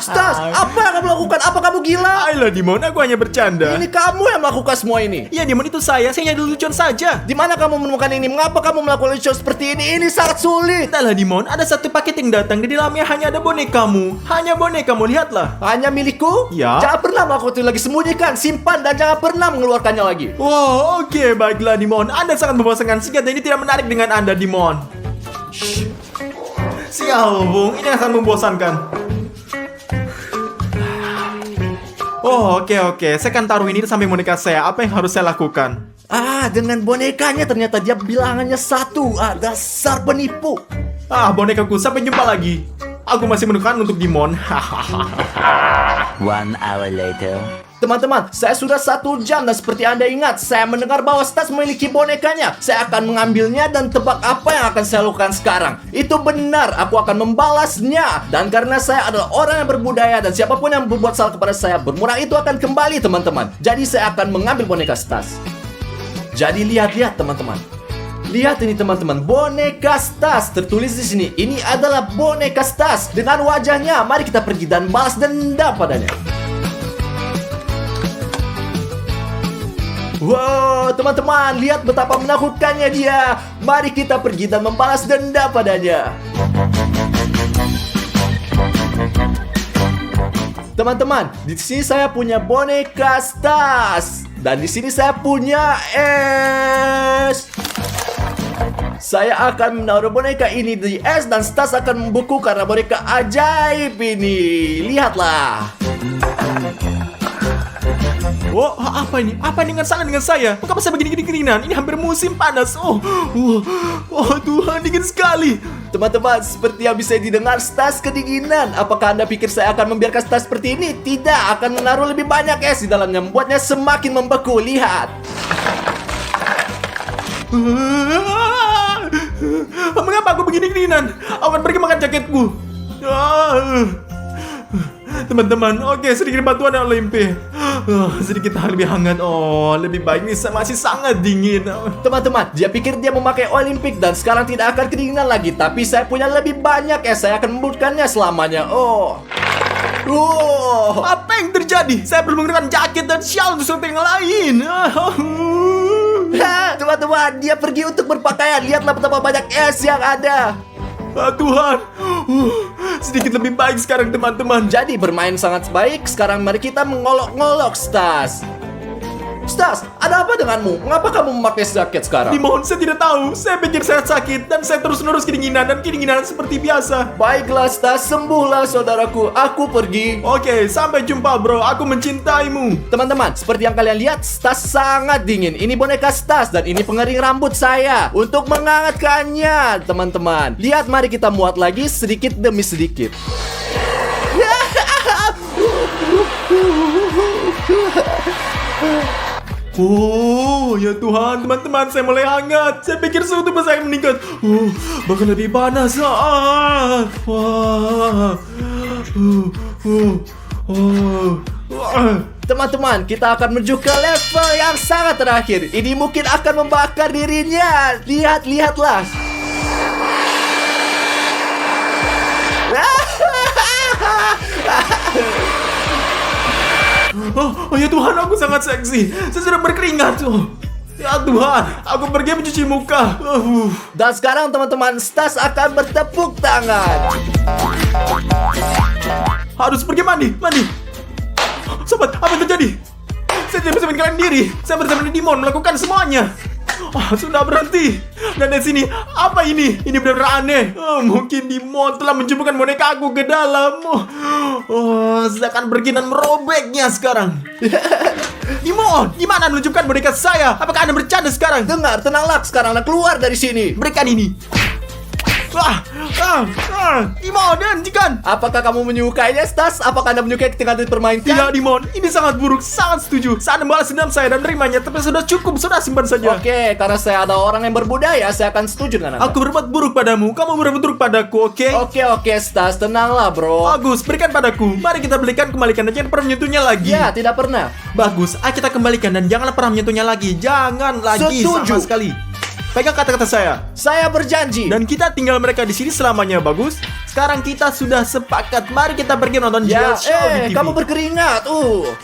Stas, apa yang kamu lakukan? Apa kamu gila? Ayolah Dimon, aku hanya bercanda. Ini kamu yang melakukan semua ini. Iya Dimon, itu saya hanya lelucon saja. Di mana kamu menemukan ini? Mengapa kamu melakukan lucu seperti ini? Ini sangat sulit. Entahlah Dimon, ada satu paket yang datang, di dalamnya hanya ada bonekamu. Hanya bonekamu, lihatlah. Hanya milikku? Ya. Jangan pernah melakukan itu lagi. Sembunyikan, simpan, dan jangan pernah mengeluarkannya lagi. Wow, oke, baiklah Dimon. Anda sangat membosankan, senjata ini tidak menarik dengan Anda, Dimon. Sial, Bung, ini sangat membosankan. Oke. Saya akan taruh ini sampai boneka saya. Apa yang harus saya lakukan? Dengan bonekanya ternyata dia bilangannya 1. Dasar penipu. Bonekaku, sampai jumpa lagi. Aku masih menekan untuk Dimon. 1 hour later. Teman-teman, saya sudah 1 jam dan seperti Anda ingat, saya mendengar bahwa Stas memiliki bonekanya. Saya akan mengambilnya dan tebak apa yang akan saya lakukan sekarang. Itu benar, aku akan membalasnya. Dan karena saya adalah orang yang berbudaya dan siapapun yang berbuat salah kepada saya, bermurah itu akan kembali, teman-teman. Jadi saya akan mengambil boneka Stas. Jadi lihat teman-teman. Lihat ini teman-teman, boneka Stas tertulis di sini. Ini adalah boneka Stas dengan wajahnya. Mari kita pergi dan balas dendam padanya. Wow, teman-teman, lihat betapa menakutkannya dia. Mari kita pergi dan membalas dendam padanya. Teman-teman, di sini saya punya boneka Stas dan di sini saya punya es. Saya akan menaruh boneka ini di es dan Stas akan membeku karena boneka ajaib ini. Lihatlah. Apa ini? Apa dengan saya? Mengapa saya begini keringan? Ini hampir musim panas. Tuhan, dingin sekali. Teman-teman, seperti yang bisa didengar, Stas kedinginan. Apakah Anda pikir saya akan membiarkan Stas seperti ini? Tidak, akan menaruh lebih banyak es di dalamnya, membuatnya semakin membeku. Lihat. Mengapa aku begini keringan? Aku akan pergi makan jaketku. Teman-teman, oke, sedikit bantuan ya Olimpi. Sedikit lebih hangat. Lebih baik nih, masih sangat dingin. Teman-teman, dia pikir dia memakai Olimpik dan sekarang tidak akan kedinginan lagi. Tapi saya punya lebih banyak ya, saya akan membutuhkannya selamanya. Apa yang terjadi? Saya perlu menggunakan jaket dan shawl untuk sesuatu yang lain. Teman-teman, dia pergi untuk berpakaian. Lihatlah betapa banyak es yang ada. Tuhan, sedikit lebih baik sekarang teman-teman. Jadi bermain sangat baik. Sekarang mari kita mengolok-ngolok Stas. Stas, ada apa denganmu? Mengapa kamu memakai jaket sekarang? Dimon, saya tidak tahu. Saya pikir saya sakit dan saya terus-menerus kedinginan dan kedinginan seperti biasa. Baiklah Stas, sembuhlah saudaraku. Aku pergi. Oke, sampai jumpa bro. Aku mencintaimu. Teman-teman, seperti yang kalian lihat, Stas sangat dingin. Ini boneka Stas dan ini pengering rambut saya untuk menghangatkannya, teman-teman. Lihat, mari kita muat lagi sedikit demi sedikit. Ya Tuhan, teman-teman, saya mulai hangat. Saya pikir suhu tubuh saya meningkat. Bahkan lebih panas. Teman-teman, kita akan menuju ke level yang sangat terakhir. Ini mungkin akan membakar dirinya. Lihatlah. Ya Tuhan, aku sangat seksi. Saya sudah berkeringat. Ya Tuhan, aku pergi mencuci muka. Dan sekarang teman-teman, Stas akan bertepuk tangan. Harus pergi mandi. Sobat, apa yang terjadi? Saya tidak bisa mengendalikan diri. Saya bersama Dimon melakukan semuanya. Sudah berhenti. Dan di sini, apa ini? Ini benar aneh. Mungkin Dimon telah menjumpukan boneka aku ke dalam. Saya akan pergi dan merobeknya sekarang. Dimon, di mana menunjukkan boneka saya? Apakah Anda bercanda sekarang? Dengar, tenanglah. Sekarang Anda keluar dari sini. Berikan ini. Dimon, hentikan. Apakah kamu menyukainya, Stas? Apakah Anda menyukai ketika Anda dipermainkan? Tidak, Dimon. Ini sangat buruk. Sangat setuju. Saat membalas dendam saya dan menerimanya. Tapi sudah cukup. Sudah simpan saja. Oke, karena saya ada orang yang berbudaya, saya akan setuju dengan Anda. Aku berbuat buruk padamu. Kamu berbuat buruk padaku, oke? Oke, Stas, tenanglah, bro. Bagus, berikan padaku. Mari kita belikan, kembalikan dan jangan pernah menyentuhnya lagi. Ya, tidak pernah. Bagus, ayo kita kembalikan dan janganlah pernah menyentuhnya lagi. Jangan lagi Setuju. sama sekali. Pegang kata-kata saya. Saya berjanji. Dan kita tinggal mereka di sini selamanya. Bagus. Sekarang kita sudah sepakat. Mari kita pergi nonton Ya, Jill Show di TV. kamu berkeringat.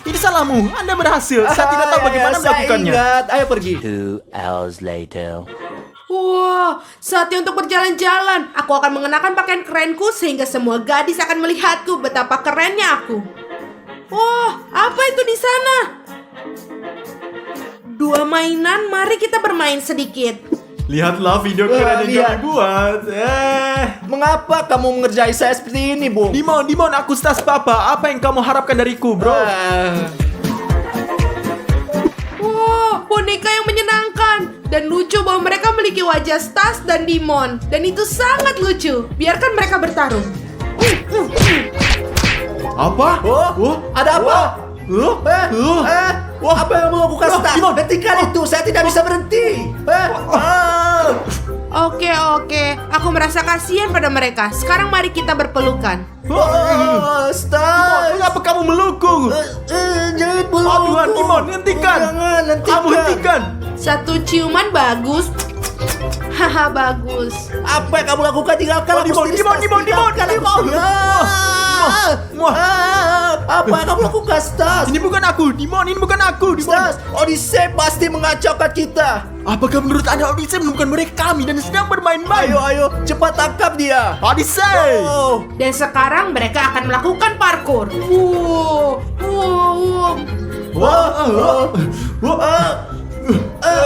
Ini salahmu. Anda berhasil. Saya tidak tahu bagaimana Saya melakukannya. ingat. Ayo pergi. 2 hours later. Wah, saatnya untuk berjalan-jalan. Aku akan mengenakan pakaian kerenku sehingga semua gadis akan melihatku betapa kerennya aku. Wah, apa itu di sana? 2 mainan, mari kita bermain sedikit. Lihatlah video keren yang lihat. kami buat. Mengapa kamu mengerjai saya seperti ini, Bung? Dimon, aku Stas Papa. Apa yang kamu harapkan dariku, bro? Wah, boneka yang menyenangkan. Dan lucu bahwa mereka memiliki wajah Stas dan Dimon. Dan itu sangat lucu. Biarkan mereka bertarung. Apa? Ada apa? Apa yang mau lakukan, Stas? Dimon. Hentikan itu, saya tidak bisa berhenti. Oke. Aku merasa kasihan pada mereka. Sekarang mari kita berpelukan. Stas. Mengapa kamu melukku? Jangan peluk. Oh Tuhan, Dimon, hentikan. Jangan, Kamu hentikan. Satu ciuman bagus. Haha, bagus. Apa yang kamu lakukan? Tinggalkan aku Dimon, sendiri, Dimon, Stas. Dimon, Tinggalkan aku Dimon. sendiri. Apa yang kamu lakukan, Stas? Ini bukan aku, Dimon. Ini bukan aku, Dimon. Stas, Odyssey pasti mengacaukan kita. Apakah menurut Anda Odyssey menemukan mereka kami dan sedang bermain-main? Ayo, cepat tangkap dia. Odyssey! Oh. Dan sekarang mereka akan melakukan parkour.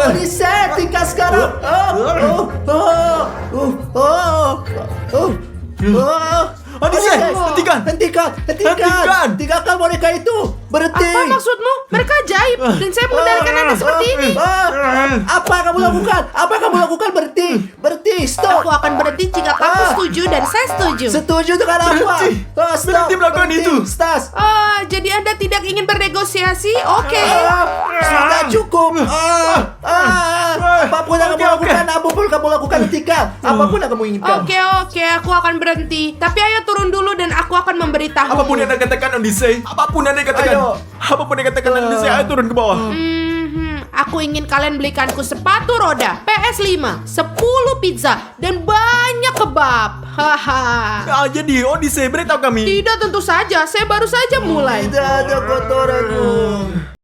Odyssey, tinggal sekarang. Odyssey, hentikan. Hentikan. Tinggalkan boneka itu. Berhenti. Apa maksudmu? Mereka ajaib. Dan saya mengendalikan Anda seperti ini. Apa yang kamu lakukan? Berhenti. Stop. Aku akan berhenti jika kamu setuju dan saya setuju. Setuju dengan apa? Berhenti. Stop. Berhenti melakukan itu. Stas. Jadi Anda tidak ingin bernegosiasi? Oke. Sudah cukup. Apapun yang kamu lakukan, apapun kamu lakukan, hentikan. Apapun yang kamu inginkan. Oke, aku akan berhenti. Tapi ayo turun dulu dan aku akan memberitahu. Apapun yang Anda katakan, Odyssey. Apapun yang Anda katakan. Ayo. Apapun yang katakan, Odyssey. Ayo turun ke bawah. Aku ingin kalian belikanku sepatu roda, PS5, 10 pizza, dan banyak kebab. Haha. Jadi Odyssey, beritahu kami. Tidak, tentu saja. Saya baru saja mulai. Tidak ada kotoranmu.